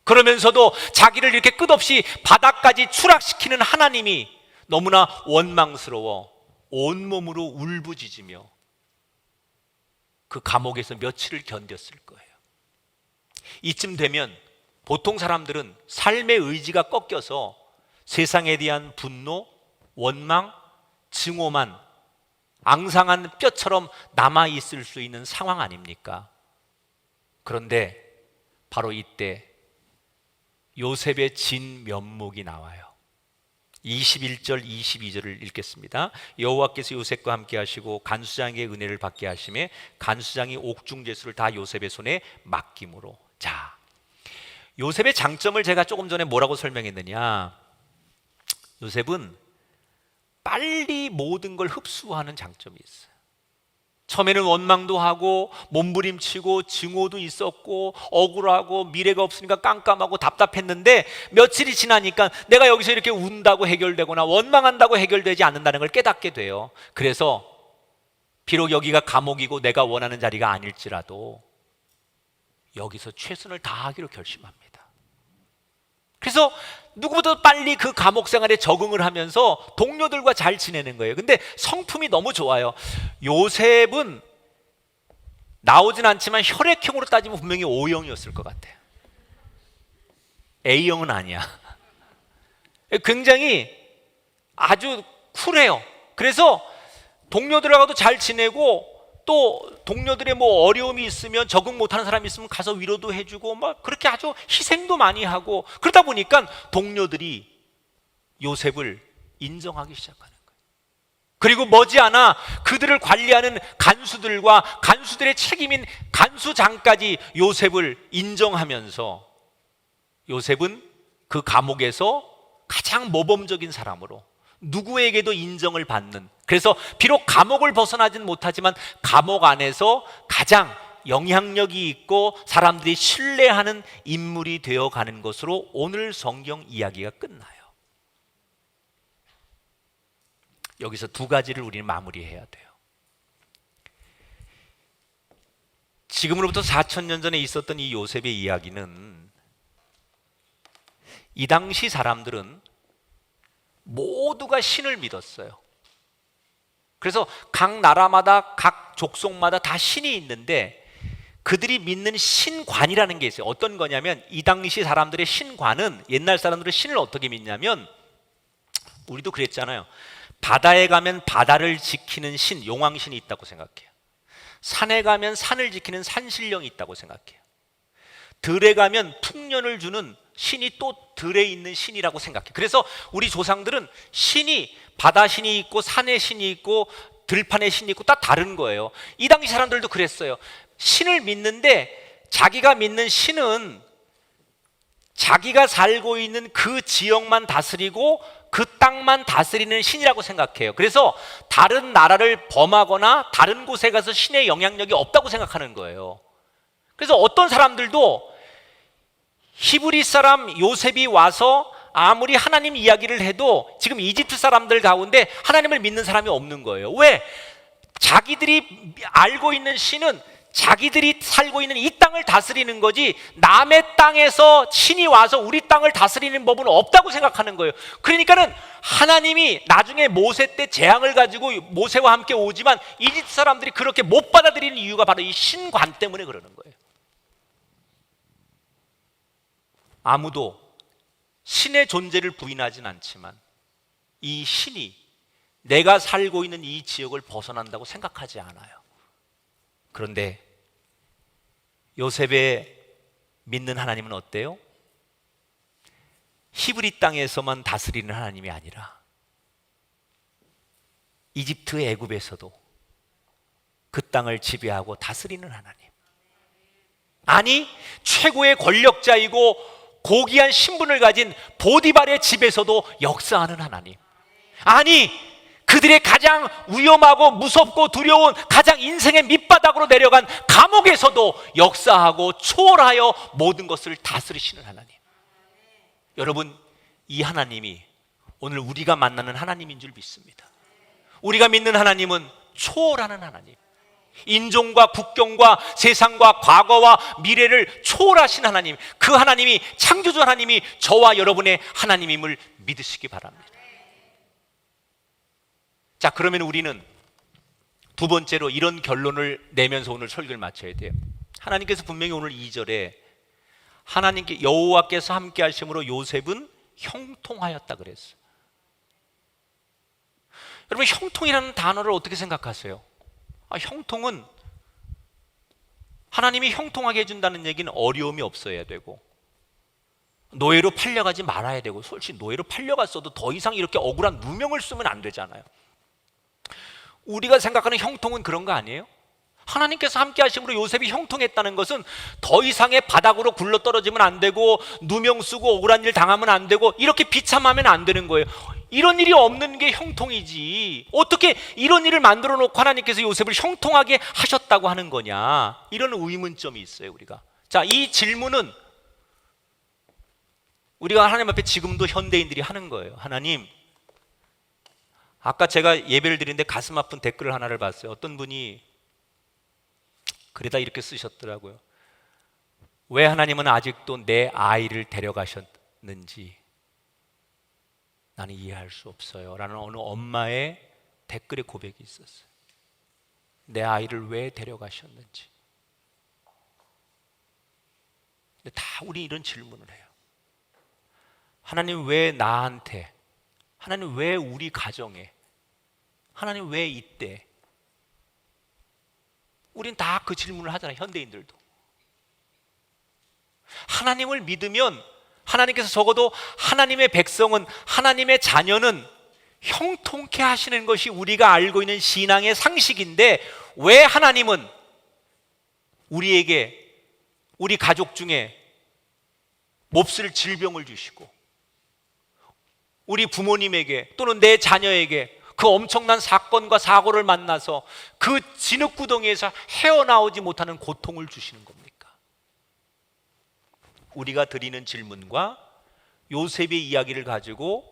그러면서도 자기를 이렇게 끝없이 바닥까지 추락시키는 하나님이 너무나 원망스러워 온몸으로 울부짖으며 그 감옥에서 며칠을 견뎠을 거예요. 이쯤 되면 보통 사람들은 삶의 의지가 꺾여서 세상에 대한 분노, 원망, 증오만 앙상한 뼈처럼 남아있을 수 있는 상황 아닙니까? 그런데 바로 이때 요셉의 진면목이 나와요. 21절 22절을 읽겠습니다. 여호와께서 요셉과 함께 하시고 간수장에게 은혜를 받게 하심에 간수장이 옥중제수를 다 요셉의 손에 맡김으로. 자, 요셉의 장점을 제가 조금 전에 뭐라고 설명했느냐? 요셉은 빨리 모든 걸 흡수하는 장점이 있어요. 처음에는 원망도 하고 몸부림치고 증오도 있었고 억울하고 미래가 없으니까 깜깜하고 답답했는데 며칠이 지나니까 내가 여기서 이렇게 운다고 해결되거나 원망한다고 해결되지 않는다는 걸 깨닫게 돼요. 그래서 비록 여기가 감옥이고 내가 원하는 자리가 아닐지라도 여기서 최선을 다하기로 결심합니다. 그래서 누구보다 빨리 그 감옥 생활에 적응을 하면서 동료들과 잘 지내는 거예요. 근데 성품이 너무 좋아요. 요셉은 나오진 않지만 혈액형으로 따지면 분명히 O형이었을 것 같아요. A형은 아니야. 굉장히 아주 쿨해요. 그래서 동료들하고도 잘 지내고, 또 동료들의 뭐 어려움이 있으면, 적응 못하는 사람이 있으면 가서 위로도 해주고, 막 그렇게 아주 희생도 많이 하고, 그러다 보니까 동료들이 요셉을 인정하기 시작하는 거예요. 그리고 머지않아 그들을 관리하는 간수들과 간수들의 책임인 간수장까지 요셉을 인정하면서 요셉은 그 감옥에서 가장 모범적인 사람으로 누구에게도 인정을 받는, 그래서 비록 감옥을 벗어나진 못하지만 감옥 안에서 가장 영향력이 있고 사람들이 신뢰하는 인물이 되어가는 것으로 오늘 성경 이야기가 끝나요. 여기서 두 가지를 우리는 마무리해야 돼요. 지금으로부터 4,000년 전에 있었던 이 요셉의 이야기는, 이 당시 사람들은 모두가 신을 믿었어요. 그래서 각 나라마다, 각 족속마다 다 신이 있는데, 그들이 믿는 신관이라는 게 있어요. 어떤 거냐면, 이 당시 사람들의 신관은, 옛날 사람들은 신을 어떻게 믿냐면, 우리도 그랬잖아요. 바다에 가면 바다를 지키는 신, 용왕신이 있다고 생각해요. 산에 가면 산을 지키는 산신령이 있다고 생각해요. 들에 가면 풍년을 주는 신이 또 들에 있는 신이라고 생각해요. 그래서 우리 조상들은 신이, 바다 신이 있고 산의 신이 있고 들판의 신이 있고 다 다른 거예요. 이 당시 사람들도 그랬어요. 신을 믿는데 자기가 믿는 신은 자기가 살고 있는 그 지역만 다스리고 그 땅만 다스리는 신이라고 생각해요. 그래서 다른 나라를 범하거나 다른 곳에 가서 신의 영향력이 없다고 생각하는 거예요. 그래서 어떤 사람들도 히브리 사람 요셉이 와서 아무리 하나님 이야기를 해도 지금 이집트 사람들 가운데 하나님을 믿는 사람이 없는 거예요. 왜? 자기들이 알고 있는 신은 자기들이 살고 있는 이 땅을 다스리는 거지, 남의 땅에서 신이 와서 우리 땅을 다스리는 법은 없다고 생각하는 거예요. 그러니까는 하나님이 나중에 모세 때 재앙을 가지고 모세와 함께 오지만 이집트 사람들이 그렇게 못 받아들이는 이유가 바로 이 신관 때문에 그러는 거예요. 아무도 신의 존재를 부인하진 않지만 이 신이 내가 살고 있는 이 지역을 벗어난다고 생각하지 않아요. 그런데 요셉의 믿는 하나님은 어때요? 히브리 땅에서만 다스리는 하나님이 아니라 이집트 애굽에서도 그 땅을 지배하고 다스리는 하나님. 아니, 최고의 권력자이고 고귀한 신분을 가진 보디발의 집에서도 역사하는 하나님. 아니, 그들의 가장 위험하고 무섭고 두려운 가장 인생의 밑바닥으로 내려간 감옥에서도 역사하고 초월하여 모든 것을 다스리시는 하나님. 여러분, 이 하나님이 오늘 우리가 만나는 하나님인 줄 믿습니다. 우리가 믿는 하나님은 초월하는 하나님, 인종과 국경과 세상과 과거와 미래를 초월하신 하나님, 그 하나님이, 창조주 하나님이 저와 여러분의 하나님임을 믿으시기 바랍니다. 자, 그러면 우리는 두 번째로 이런 결론을 내면서 오늘 설교를 마쳐야 돼요. 하나님께서 분명히 오늘 2절에 하나님께, 여호와께서 함께 하심으로 요셉은 형통하였다 그랬어요. 여러분, 형통이라는 단어를 어떻게 생각하세요? 형통은, 하나님이 형통하게 해준다는 얘기는 어려움이 없어야 되고, 노예로 팔려가지 말아야 되고, 솔직히 노예로 팔려갔어도 더 이상 이렇게 억울한 누명을 쓰면 안 되잖아요. 우리가 생각하는 형통은 그런 거 아니에요? 하나님께서 함께 하심으로 요셉이 형통했다는 것은 더 이상의 바닥으로 굴러 떨어지면 안 되고, 누명 쓰고 억울한 일 당하면 안 되고, 이렇게 비참하면 안 되는 거예요. 이런 일이 없는 게 형통이지, 어떻게 이런 일을 만들어 놓고 하나님께서 요셉을 형통하게 하셨다고 하는 거냐, 이런 의문점이 있어요. 우리가, 자, 이 질문은 우리가 하나님 앞에 지금도 현대인들이 하는 거예요. 하나님, 아까 제가 예배를 드리는데 가슴 아픈 댓글을 하나를 봤어요. 어떤 분이 그래다 이렇게 쓰셨더라고요. 왜 하나님은 아직도 내 아이를 데려가셨는지 나는 이해할 수 없어요 라는 어느 엄마의 댓글에 고백이 있었어요. 내 아이를 왜 데려가셨는지. 근데 다 우리 이런 질문을 해요. 하나님 왜 나한테, 하나님 왜 우리 가정에, 하나님 왜 이때? 우린 다 그 질문을 하잖아요. 현대인들도. 하나님을 믿으면 하나님께서 적어도 하나님의 백성은, 하나님의 자녀는 형통케 하시는 것이 우리가 알고 있는 신앙의 상식인데, 왜 하나님은 우리에게, 우리 가족 중에 몹쓸 질병을 주시고, 우리 부모님에게 또는 내 자녀에게 그 엄청난 사건과 사고를 만나서 그 진흙구덩이에서 헤어나오지 못하는 고통을 주시는 겁니까? 우리가 드리는 질문과 요셉의 이야기를 가지고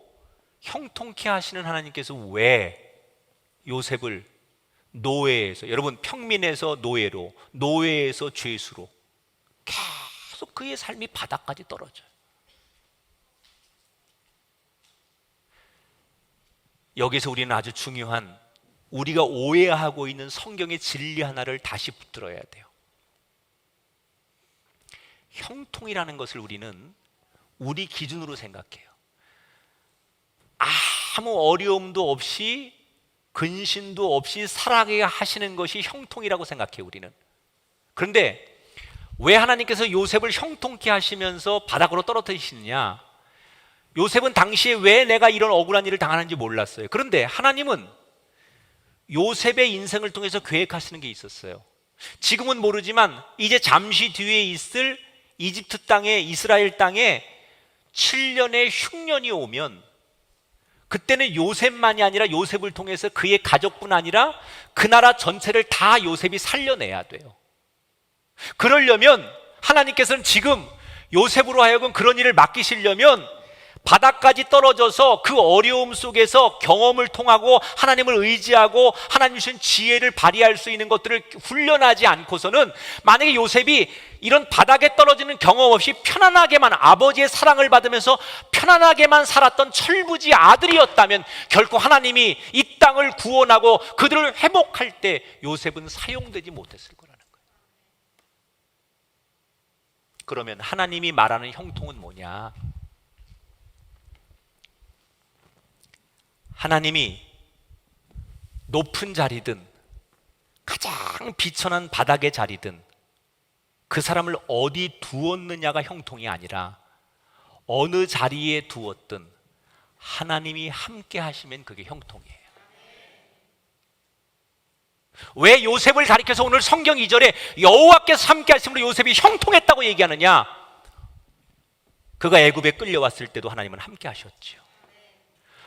형통케 하시는 하나님께서 왜 요셉을 노예에서, 여러분 평민에서 노예로, 노예에서 죄수로 계속 그의 삶이 바닥까지 떨어져요. 여기서 우리는 아주 중요한, 우리가 오해하고 있는 성경의 진리 하나를 다시 붙들어야 돼요. 형통이라는 것을 우리는 우리 기준으로 생각해요. 아무 어려움도 없이, 근심도 없이 살아가게 하시는 것이 형통이라고 생각해요, 우리는. 그런데 왜 하나님께서 요셉을 형통케 하시면서 바닥으로 떨어뜨리시느냐? 요셉은 당시에 왜 내가 이런 억울한 일을 당하는지 몰랐어요. 그런데 하나님은 요셉의 인생을 통해서 계획하시는 게 있었어요. 지금은 모르지만 이제 잠시 뒤에 있을 이집트 땅에, 이스라엘 땅에 7년의 흉년이 오면, 그때는 요셉만이 아니라 요셉을 통해서 그의 가족뿐 아니라 그 나라 전체를 다 요셉이 살려내야 돼요. 그러려면 하나님께서는 지금 요셉으로 하여금 그런 일을 맡기시려면 바닥까지 떨어져서 그 어려움 속에서 경험을 통하고 하나님을 의지하고 하나님 주신 지혜를 발휘할 수 있는 것들을 훈련하지 않고서는, 만약에 요셉이 이런 바닥에 떨어지는 경험 없이 편안하게만 아버지의 사랑을 받으면서 편안하게만 살았던 철부지 아들이었다면 결코 하나님이 이 땅을 구원하고 그들을 회복할 때 요셉은 사용되지 못했을 거라는 거예요. 그러면 하나님이 말하는 형통은 뭐냐? 하나님이 높은 자리든 가장 비천한 바닥의 자리든 그 사람을 어디 두었느냐가 형통이 아니라 어느 자리에 두었든 하나님이 함께 하시면 그게 형통이에요. 왜 요셉을 가리켜서 오늘 성경 2절에 여호와께서 함께 하심으로 요셉이 형통했다고 얘기하느냐? 그가 애굽에 끌려왔을 때도 하나님은 함께 하셨죠.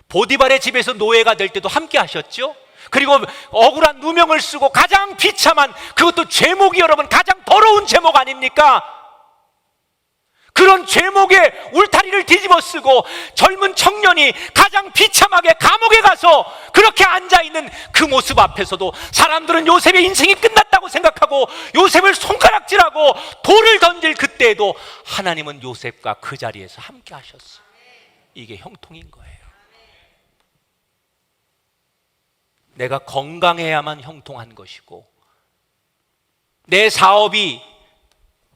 보디발의 집에서 노예가 될 때도 함께 하셨죠. 그리고 억울한 누명을 쓰고 가장 비참한, 그것도 제목이 여러분 가장 더러운 제목 아닙니까? 그런 제목에 울타리를 뒤집어 쓰고 젊은 청년이 가장 비참하게 감옥에 가서 그렇게 앉아있는 그 모습 앞에서도 사람들은 요셉의 인생이 끝났다고 생각하고 요셉을 손가락질하고 돌을 던질 그때에도 하나님은 요셉과 그 자리에서 함께 하셨어요. 이게 형통인 거예요. 내가 건강해야만 형통한 것이고, 내 사업이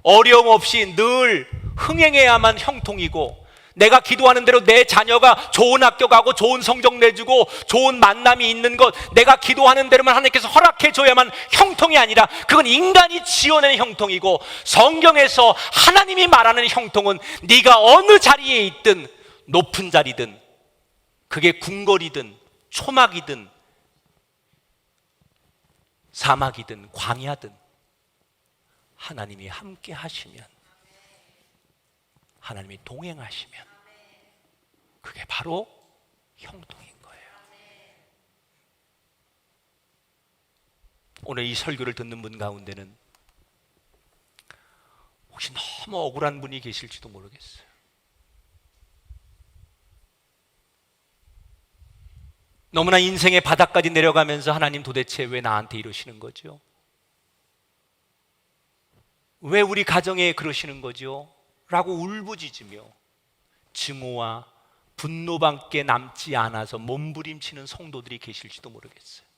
어려움 없이 늘 흥행해야만 형통이고, 내가 기도하는 대로 내 자녀가 좋은 학교 가고 좋은 성적 내주고 좋은 만남이 있는 것, 내가 기도하는 대로만 하나님께서 허락해 줘야만 형통이 아니라 그건 인간이 지어낸 형통이고, 성경에서 하나님이 말하는 형통은 네가 어느 자리에 있든, 높은 자리든 그게 궁궐이든 초막이든 사막이든 광야든 하나님이 함께 하시면, 하나님이 동행하시면 그게 바로 형통인 거예요. 오늘 이 설교를 듣는 분 가운데는 혹시 너무 억울한 분이 계실지도 모르겠어요. 너무나 인생의 바닥까지 내려가면서 하나님 도대체 왜 나한테 이러시는 거죠? 왜 우리 가정에 그러시는 거죠? 라고 울부짖으며 증오와 분노밖에 남지 않아서 몸부림치는 성도들이 계실지도 모르겠어요.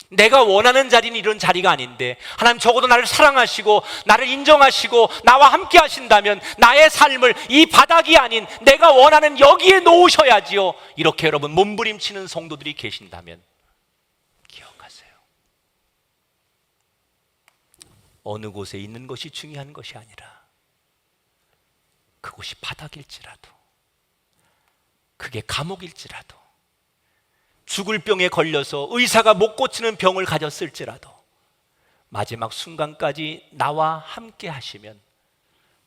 내가 원하는 자리는 이런 자리가 아닌데 하나님 적어도 나를 사랑하시고 나를 인정하시고 나와 함께 하신다면 나의 삶을 이 바닥이 아닌 내가 원하는 여기에 놓으셔야지요. 이렇게 여러분 몸부림치는 성도들이 계신다면 기억하세요. 어느 곳에 있는 것이 중요한 것이 아니라 그곳이 바닥일지라도, 그게 감옥일지라도, 죽을 병에 걸려서 의사가 못 고치는 병을 가졌을지라도 마지막 순간까지 나와 함께 하시면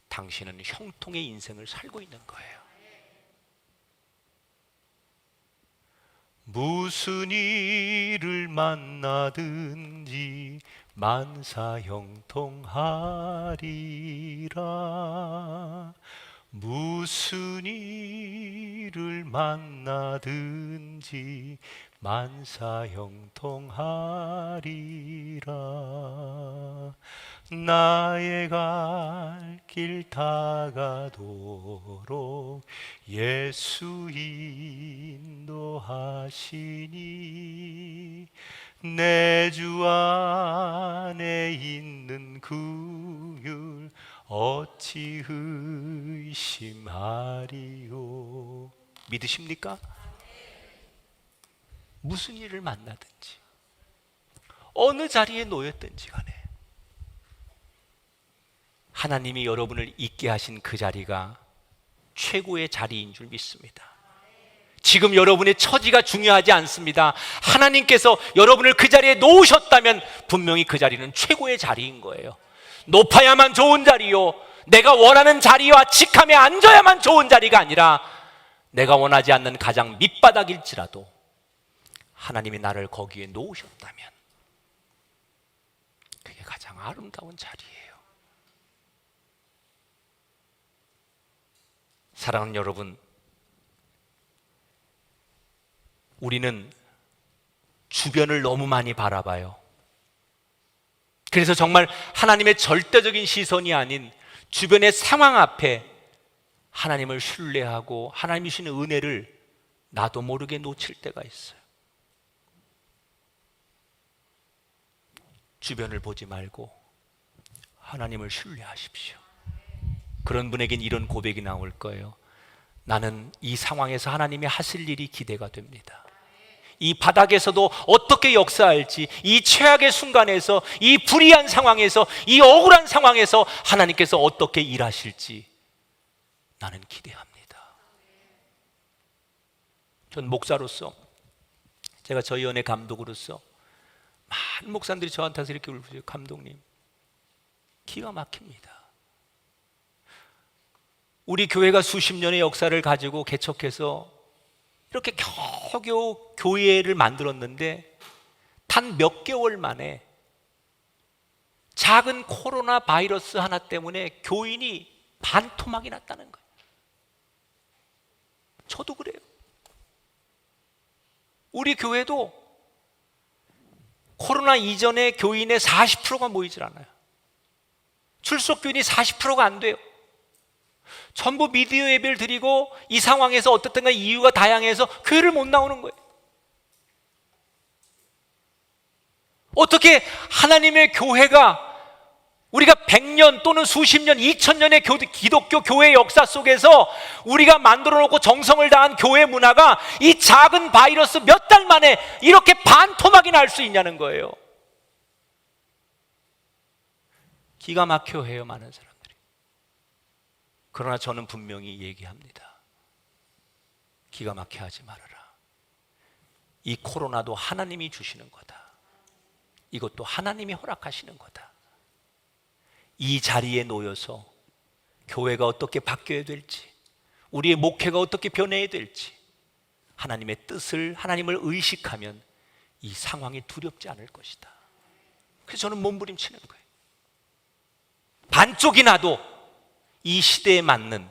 당신은 형통의 인생을 살고 있는 거예요. 무슨 일을 만나든지 만사형통하리라. 무슨 일을 만나든지 만사형통하리라. 나의 갈 길 다가도록 예수 인도하시니 내 주 안에 있는 그 율 어찌 의심하리요. 믿으십니까? 무슨 일을 만나든지 어느 자리에 놓였든지 간에 하나님이 여러분을 있게 하신 그 자리가 최고의 자리인 줄 믿습니다. 지금 여러분의 처지가 중요하지 않습니다. 하나님께서 여러분을 그 자리에 놓으셨다면 분명히 그 자리는 최고의 자리인 거예요. 높아야만 좋은 자리요, 내가 원하는 자리와 직함에 앉아야만 좋은 자리가 아니라 내가 원하지 않는 가장 밑바닥일지라도 하나님이 나를 거기에 놓으셨다면 그게 가장 아름다운 자리예요. 사랑하는 여러분, 우리는 주변을 너무 많이 바라봐요. 그래서 정말 하나님의 절대적인 시선이 아닌 주변의 상황 앞에 하나님을 신뢰하고 하나님이 주시는 은혜를 나도 모르게 놓칠 때가 있어요. 주변을 보지 말고 하나님을 신뢰하십시오. 그런 분에겐 이런 고백이 나올 거예요. 나는 이 상황에서 하나님이 하실 일이 기대가 됩니다. 이 바닥에서도 어떻게 역사할지, 이 최악의 순간에서, 이 불의한 상황에서, 이 억울한 상황에서 하나님께서 어떻게 일하실지 나는 기대합니다. 전 목사로서, 제가 저희 연회 감독으로서 많은 목사님들이 저한테 와서 이렇게 울부짖어요. 감독님, 기가 막힙니다. 우리 교회가 수십 년의 역사를 가지고 개척해서 이렇게 겨우겨우 교회를 만들었는데 단 몇 개월 만에 작은 코로나 바이러스 하나 때문에 교인이 반토막이 났다는 거예요. 저도 그래요. 우리 교회도 코로나 이전에 교인의 40%가 모이질 않아요. 출석 교인이 40%가 안 돼요. 전부 미디어 예배를 드리고 이 상황에서 어떻든 간에 이유가 다양해서 교회를 못 나오는 거예요. 어떻게 하나님의 교회가 우리가 100년 또는 수십 년, 2000년의 기독교 교회 역사 속에서 우리가 만들어 놓고 정성을 다한 교회 문화가 이 작은 바이러스 몇 달 만에 이렇게 반토막이 날 수 있냐는 거예요. 기가 막혀 해요, 많은 사람들이. 그러나 저는 분명히 얘기합니다. 기가 막혀 하지 말아라. 이 코로나도 하나님이 주시는 거다. 이것도 하나님이 허락하시는 거다. 이 자리에 놓여서 교회가 어떻게 바뀌어야 될지, 우리의 목회가 어떻게 변해야 될지 하나님의 뜻을, 하나님을 의식하면 이 상황이 두렵지 않을 것이다. 그래서 저는 몸부림치는 거예요. 반쪽이 나도 이 시대에 맞는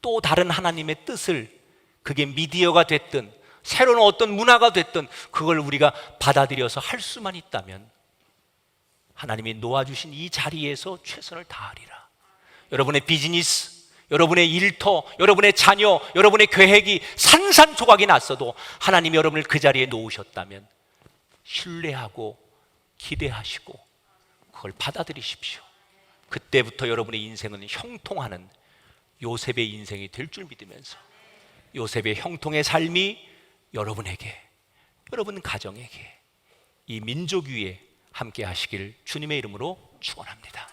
또 다른 하나님의 뜻을, 그게 미디어가 됐든 새로운 어떤 문화가 됐든 그걸 우리가 받아들여서 할 수만 있다면 하나님이 놓아주신 이 자리에서 최선을 다하리라. 여러분의 비즈니스, 여러분의 일터, 여러분의 자녀, 여러분의 계획이 산산조각이 났어도 하나님이 여러분을 그 자리에 놓으셨다면 신뢰하고 기대하시고 그걸 받아들이십시오. 그때부터 여러분의 인생은 형통하는 요셉의 인생이 될 줄 믿으면서 요셉의 형통의 삶이 여러분에게, 여러분 가정에게, 이 민족 위에 함께 하시길 주님의 이름으로 축원합니다.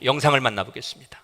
영상을 만나보겠습니다.